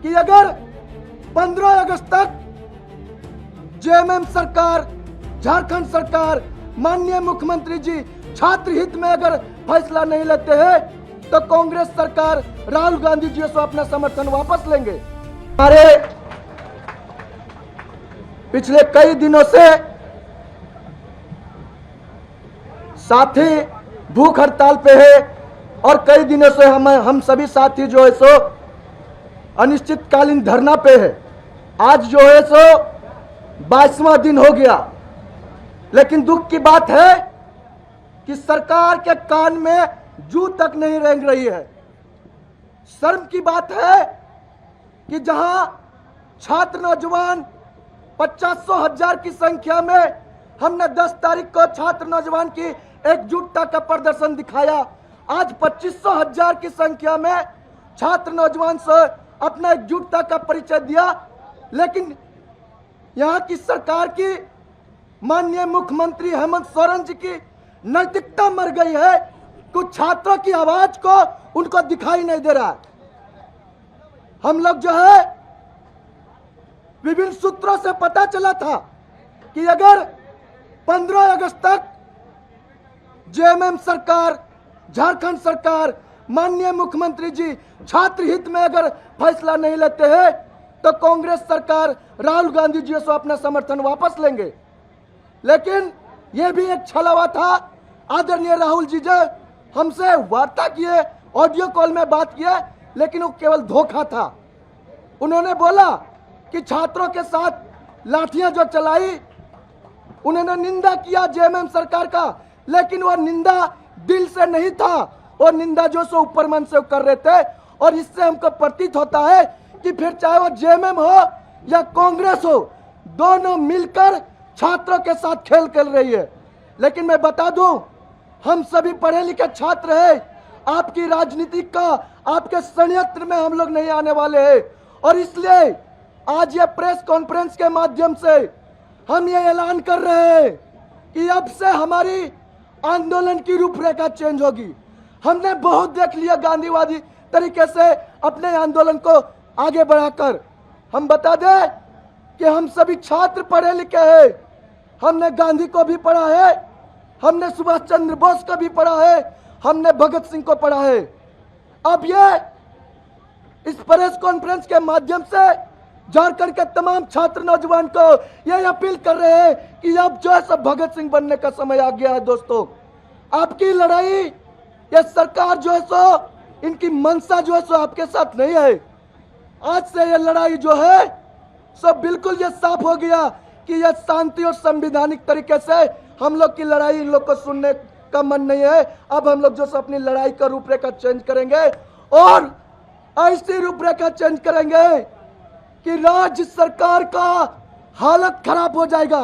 कि अगर 15 अगस्त तक जेएमएम सरकार, झारखंड सरकार, माननीय मुख्यमंत्री जी छात्र हित में अगर फैसला नहीं लेते हैं तो कांग्रेस सरकार राहुल गांधी जी से अपना समर्थन वापस लेंगे। हमारे पिछले कई दिनों से साथी भूख हड़ताल पे है और कई दिनों से हम सभी साथी जो है सो अनिश्चितकालीन धरना पे है। आज जो है सो 22वां दिन हो गया, लेकिन दुख की बात है कि सरकार के कान में जू तक नहीं रेंग रही है। शर्म की बात है कि जहां छात्र नौजवान 50,000 की संख्या में हमने 10 तारीख को छात्र नौजवान की एकजुटता का प्रदर्शन दिखाया, आज 25,000 की संख्या में छात्र नौजवान से अपना एकजुटता का परिचय दिया, लेकिन यहाँ की सरकार की माननीय मुख्यमंत्री हेमंत सोरेन जी की नैतिकता मर गई है। कुछ छात्रों की आवाज को उनको दिखाई नहीं दे रहा है। हम लोग जो है विभिन्न सूत्रों से पता चला था कि अगर 15 अगस्त तक जेएमएम सरकार, झारखंड सरकार, माननीय मुख्यमंत्री जी छात्र हित में अगर फैसला नहीं लेते हैं तो कांग्रेस सरकार राहुल गांधी जी से अपना समर्थन वापस लेंगे। लेकिन यह भी एक छलावा था। आदरणीय राहुल जी जो हमसे वार्ता किए, ऑडियो कॉल में बात किए, लेकिन वो केवल धोखा था। उन्होंने बोला कि छात्रों के साथ लाठियां जो चलाई, उन्होंने निंदा किया जेएमएम सरकार का, लेकिन वह निंदा दिल से नहीं था, और निंदा जो सो ऊपर मन से कर रहे थे। और इससे हमको प्रतीत होता है कि फिर चाहे वो जेएमएम हो या कांग्रेस हो, दोनों मिलकर छात्रों के साथ खेल खेल रही है। लेकिन मैं बता दूं, हम सभी पढ़े लिखे छात्र हैं। आपकी राजनीति का, आपके षड्यंत्र में हम लोग नहीं आने वाले हैं। और इसलिए आज ये प्रेस कॉन्फ्रेंस के माध्यम से हम ये ऐलान कर रहे हैं कि अब से हमारी आंदोलन की रूपरेखा चेंज होगी। हमने बहुत देख लिया गांधीवादी तरीके से अपने आंदोलन को आगे बढ़ाकर। हम बता दें कि हम सभी छात्र पढ़े लिखे हैं। हमने गांधी को भी पढ़ा है, हमने सुभाष चंद्र बोस को भी पढ़ा है, हमने भगत सिंह को पढ़ा है। अब ये इस प्रेस कॉन्फ्रेंस के माध्यम से झारखंड के तमाम छात्र नौजवान को यह अपील कर रहे हैं कि अब जो है सब भगत सिंह बनने का समय आ गया है। दोस्तों, आपकी लड़ाई, ये सरकार जो है सो, इनकी मंशा जो है सो आपके साथ नहीं है। आज से ये लड़ाई जो है सो बिल्कुल ये साफ हो गया कि यह शांति और संवैधानिक तरीके से हम लोग की लड़ाई, इन लोग को सुनने का मन नहीं है। अब हम लोग जो सो अपनी लड़ाई का रूपरेखा चेंज करेंगे, और ऐसी रूपरेखा चेंज करेंगे कि राज्य सरकार का हालत खराब हो जाएगा।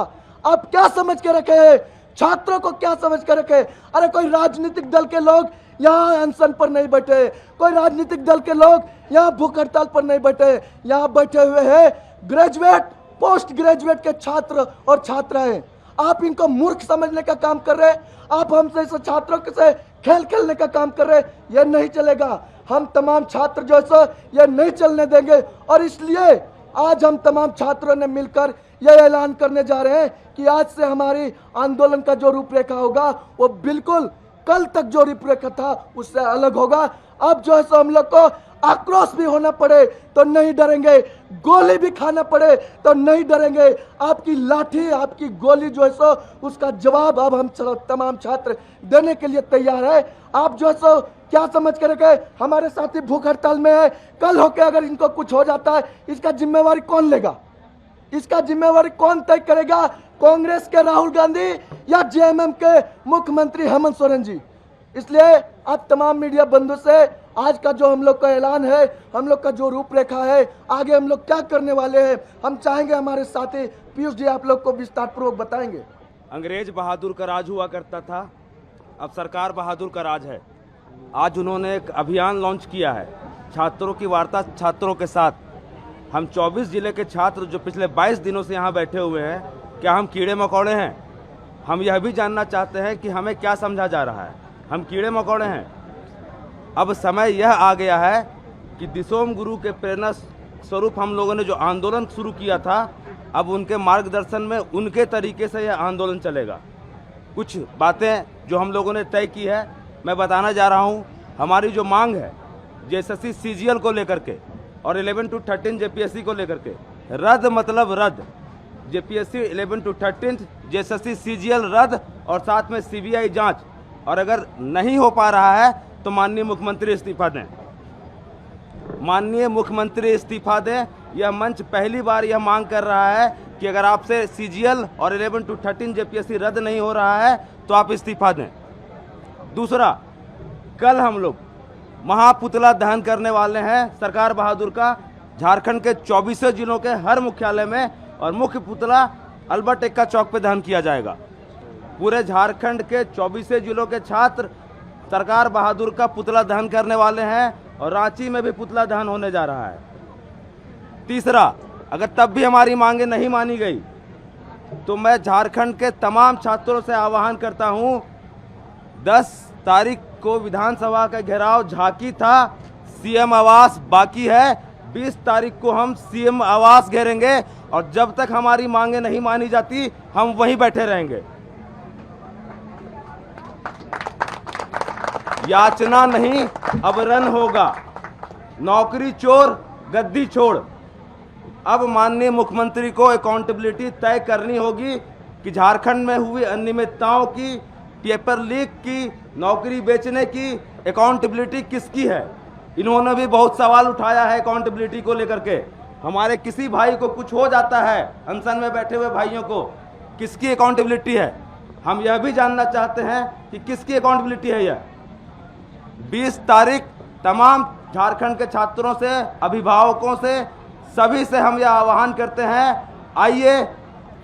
आप क्या समझ के रखे हैं? छात्रों को क्या समझ के रखे? अरे कोई राजनीतिक दल के लोग यहाँ अनशन पर नहीं बैठे, कोई राजनीतिक दल के लोग यहाँ भूख हड़ताल पर नहीं बैठे। यहाँ बैठे हुए हैं ग्रेजुएट, पोस्ट ग्रेजुएट के छात्र और छात्राएं। आप इनको मूर्ख समझने का काम कर रहे हैं। आप हमसे इस छात्रों से खेल खेलने का काम कर रहे हैं। यह नहीं चलेगा। हम तमाम छात्र जो है यह नहीं चलने देंगे। और इसलिए आज हम तमाम छात्रों ने मिलकर यह ऐलान करने जा रहे हैं कि आज से हमारी आंदोलन का जो रूपरेखा होगा वो बिल्कुल कल तक जो रूपरेखा था उससे अलग होगा। अब जो है सो हम लोग को आक्रोश भी होना पड़े तो नहीं डरेंगे, गोली भी खाना पड़े तो नहीं डरेंगे। आपकी लाठी, आपकी गोली जो है सो उसका जवाब अब हम तमाम छात्र देने के लिए तैयार है। आप जो है सो क्या समझ कर रखे? हमारे साथी भूख हड़ताल में है, कल होके अगर इनको कुछ हो जाता है, इसका जिम्मेवारी कौन लेगा? इसका जिम्मेवारी कौन तय करेगा? कांग्रेस के राहुल गांधी या जेएमएम के मुख्यमंत्री हेमंत सोरेन जी? इसलिए आप तमाम मीडिया बंधु से आज का जो हम लोग का ऐलान है, हम लोग का जो रूपरेखा है, आगे हम लोग क्या करने वाले हैं, हम चाहेंगे हमारे साथी पीयूष जी आप लोग को विस्तार पूर्वक बताएंगे। अंग्रेज बहादुर का राज हुआ करता था, अब सरकार बहादुर का राज है। आज उन्होंने एक अभियान लॉन्च किया है, छात्रों की वार्ता छात्रों के साथ। हम 24 जिले के छात्र जो पिछले 22 दिनों से यहाँ बैठे हुए हैं, क्या हम कीड़े मकोड़े हैं? हम यह भी जानना चाहते हैं कि हमें क्या समझा जा रहा है। हम कीड़े मकोड़े हैं? अब समय यह आ गया है कि दिसोम गुरु के प्रेरणा स्वरूप हम लोगों ने जो आंदोलन शुरू किया था, अब उनके मार्गदर्शन में उनके तरीके से यह आंदोलन चलेगा। कुछ बातें जो हम लोगों ने तय की है मैं बताना जा रहा हूँ। हमारी जो मांग है जेएसएससी सीजीएल को लेकर के और 11 to 13 जेपीएससी को लेकर के, रद्द मतलब रद्द, जेपीएससी 11 to 13 जेएसएससी सीजीएल रद्द और साथ में सीबीआई जांच, और अगर नहीं हो पा रहा है तो माननीय मुख्यमंत्री इस्तीफा दें। माननीय मुख्यमंत्री इस्तीफा दें। यह मंच पहली बार यह मांग कर रहा है कि अगर आपसे सीजीएल और 11 to 13 जेपीएससी रद्द नहीं हो रहा है तो आप इस्तीफा दें। दूसरा, कल हम लोग महापुतला दहन करने वाले हैं सरकार बहादुर का, झारखंड के 24 जिलों के हर मुख्यालय में, और मुख्य पुतला अल्बर्ट एक्का चौक पे दहन किया जाएगा। पूरे झारखंड के 24 जिलों के छात्र सरकार बहादुर का पुतला दहन करने वाले हैं और रांची में भी पुतला दहन होने जा रहा है। तीसरा, अगर तब भी हमारी मांगे नहीं मानी गई तो मैं झारखंड के तमाम छात्रों से आह्वान करता हूं, 10 तारीख को विधानसभा का घेराव झांकी था, सीएम आवास बाकी है, 20 तारीख को हम सीएम आवास घेरेंगे और जब तक हमारी मांगे नहीं मानी जाती हम वहीं बैठे रहेंगे। याचना नहीं, अब रन होगा। नौकरी चोर, गद्दी छोड़। अब माननीय मुख्यमंत्री को अकाउंटेबिलिटी तय करनी होगी कि झारखंड में हुई अनियमितताओं की, पेपर लीक की, नौकरी बेचने की अकाउंटेबिलिटी किसकी है। इन्होंने भी बहुत सवाल उठाया है अकाउंटेबिलिटी को लेकर के। हमारे किसी भाई को कुछ हो जाता है, अनशन में बैठे हुए भाइयों को, किसकी अकाउंटेबिलिटी है? हम यह भी जानना चाहते हैं कि किसकी अकाउंटेबिलिटी है यह। 20 तारीख तमाम झारखंड के छात्रों से, अभिभावकों से, सभी से हम यह आह्वान करते हैं, आइए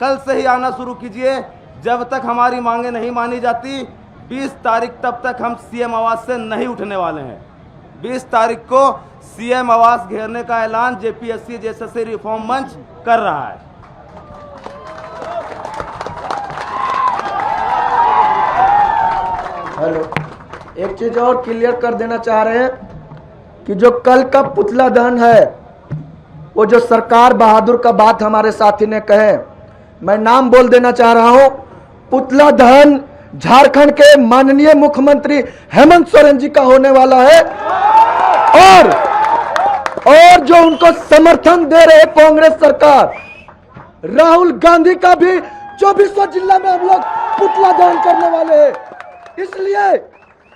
कल से ही आना शुरू कीजिए। जब तक हमारी मांगे नहीं मानी जाती 20 तारीख तब तक हम सीएम आवास से नहीं उठने वाले हैं। 20 तारीख को सीएम आवास घेरने का ऐलान जेपीएससी जेएसएससी रिफॉर्म मंच कर रहा है। हेलो, एक चीज और क्लियर कर देना चाह रहे हैं कि जो कल का पुतला दहन है, वो जो सरकार बहादुर का बात हमारे साथी ने कहे, मैं नाम बोल देना चाह रहा हूं। पुतला दहन झारखंड के माननीय मुख्यमंत्री हेमंत सोरेन जी का होने वाला है, और जो उनको समर्थन दे रहे कांग्रेस सरकार, राहुल गांधी का भी 24 जिला में हम लोग पुतला दहन करने वाले हैं। इसलिए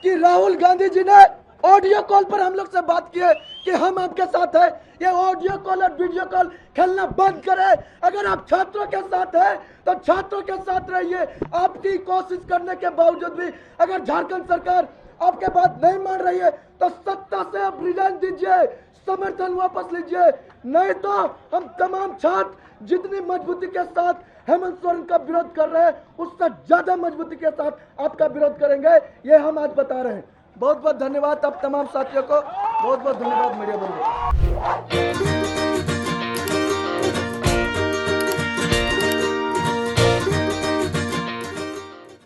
कि राहुल गांधी जी ने ऑडियो कॉल पर हम लोग से बात की है कि हम आपके साथ हैं। ये ऑडियो कॉल और वीडियो कॉल खेलना बंद करें। अगर आप छात्रों के साथ हैं तो छात्रों के साथ रहिए। आपकी कोशिश करने के बावजूद भी अगर झारखंड सरकार आपके बात नहीं मान रही है तो सत्ता से आप रिजाइन दीजिए, समर्थन वापस लीजिए, नहीं तो हम तमाम छात्र जितनी मजबूती के साथ हेमंत सोरेन का विरोध कर रहे हैं उससे ज्यादा मजबूती के साथ आपका विरोध करेंगे, ये हम आज बता रहे हैं। बहुत बहुत धन्यवाद आप तमाम साथियों को, बहुत बहुत धन्यवाद मीडिया बंधु।